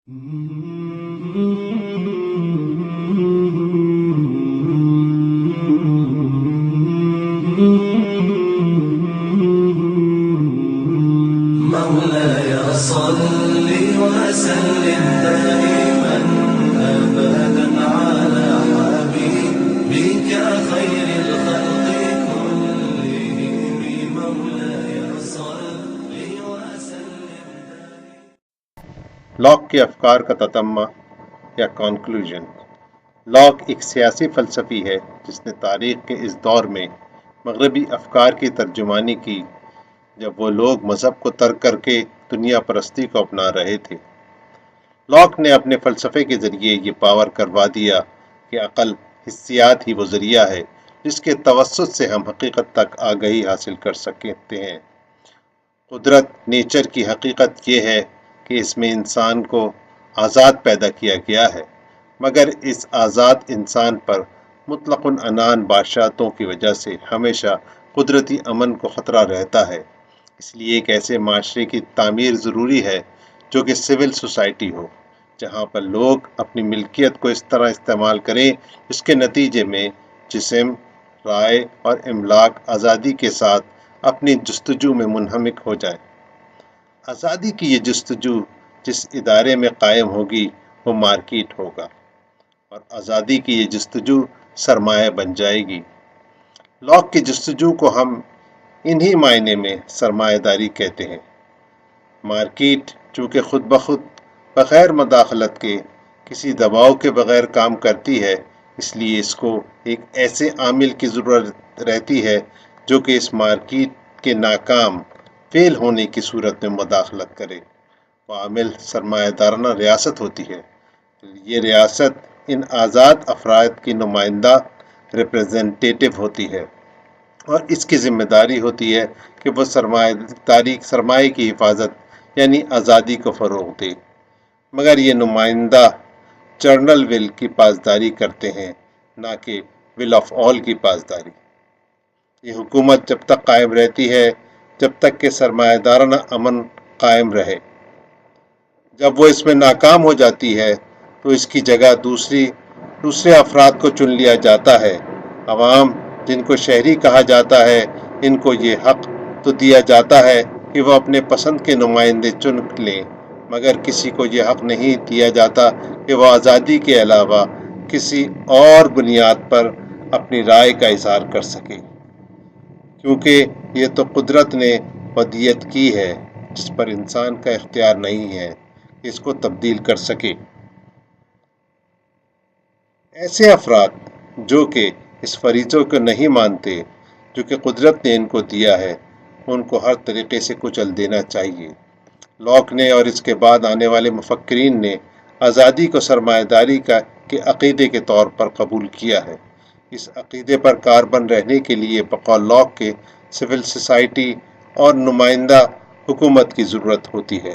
مولاي صل وسلم دائما أبدا على حبيبك خير الخلق كلهم. مولاي صل وسلم. لاک کے افکار کا تتمہ یا کنکلوژن. لاک ایک سیاسی فلسفی ہے جس نے تاریخ کے اس دور میں مغربی افکار کی ترجمانی کی جب وہ لوگ مذہب کو ترک کر کے دنیا پرستی کو اپنا رہے تھے. لاک نے اپنے فلسفے کے ذریعے یہ باور کروا دیا کہ عقل حسیات ہی وہ ذریعہ ہے جس کے توسط سے ہم حقیقت تک آگہی حاصل کر سکتے ہیں. قدرت نیچر کی حقیقت یہ ہے کہ اس میں انسان کو آزاد پیدا کیا گیا ہے، مگر اس آزاد انسان پر مطلق العنان بادشاہتوں کی وجہ سے ہمیشہ قدرتی امن کو خطرہ رہتا ہے. اس لیے ایک ایسے معاشرے کی تعمیر ضروری ہے جو کہ سول سوسائٹی ہو، جہاں پر لوگ اپنی ملکیت کو اس طرح استعمال کریں جس کے نتیجے میں جسم، رائے اور املاک آزادی کے ساتھ اپنی جستجو میں منہمک ہو جائے. آزادی کی یہ جستجو جس ادارے میں قائم ہوگی وہ مارکیٹ ہوگا، اور آزادی کی یہ جستجو سرمایہ بن جائے گی. لاک کی جستجو کو ہم انہی معنی میں سرمایہ داری کہتے ہیں. مارکیٹ چونکہ خود بخود بغیر مداخلت کے کسی دباؤ کے بغیر کام کرتی ہے، اس لیے اس کو ایک ایسے عامل کی ضرورت رہتی ہے جو کہ اس مارکیٹ کے ناکام فیل ہونے کی صورت میں مداخلت کرے. وہ عامل سرمایہ دارانہ ریاست ہوتی ہے. یہ ریاست ان آزاد افراد کی نمائندہ ریپریزنٹیٹیو ہوتی ہے، اور اس کی ذمہ داری ہوتی ہے کہ وہ سرمایہ کی حفاظت یعنی آزادی کو فروغ دے. مگر یہ نمائندہ جرنل ول کی پاسداری کرتے ہیں، نہ کہ ول آف آل کی پاسداری. یہ حکومت جب تک قائم رہتی ہے جب تک کہ سرمایہ دارانہ امن قائم رہے. جب وہ اس میں ناکام ہو جاتی ہے تو اس کی جگہ دوسرے افراد کو چن لیا جاتا ہے. عوام جن کو شہری کہا جاتا ہے، ان کو یہ حق تو دیا جاتا ہے کہ وہ اپنے پسند کے نمائندے چن لیں، مگر کسی کو یہ حق نہیں دیا جاتا کہ وہ آزادی کے علاوہ کسی اور بنیاد پر اپنی رائے کا اظہار کر سکے، کیونکہ یہ تو قدرت نے ودیت کی ہے جس پر انسان کا اختیار نہیں ہے کہ اس کو تبدیل کر سکے. ایسے افراد جو کہ اس فریضے کو نہیں مانتے جو کہ قدرت نے ان کو دیا ہے، ان کو ہر طریقے سے کچل دینا چاہیے. لاک نے اور اس کے بعد آنے والے مفکرین نے آزادی کو سرمایہ داری کے عقیدے کے طور پر قبول کیا ہے. اس عقیدے پر کاربن رہنے کے لیے بقول لاک کے سول سوسائٹی اور نمائندہ حکومت کی ضرورت ہوتی ہے.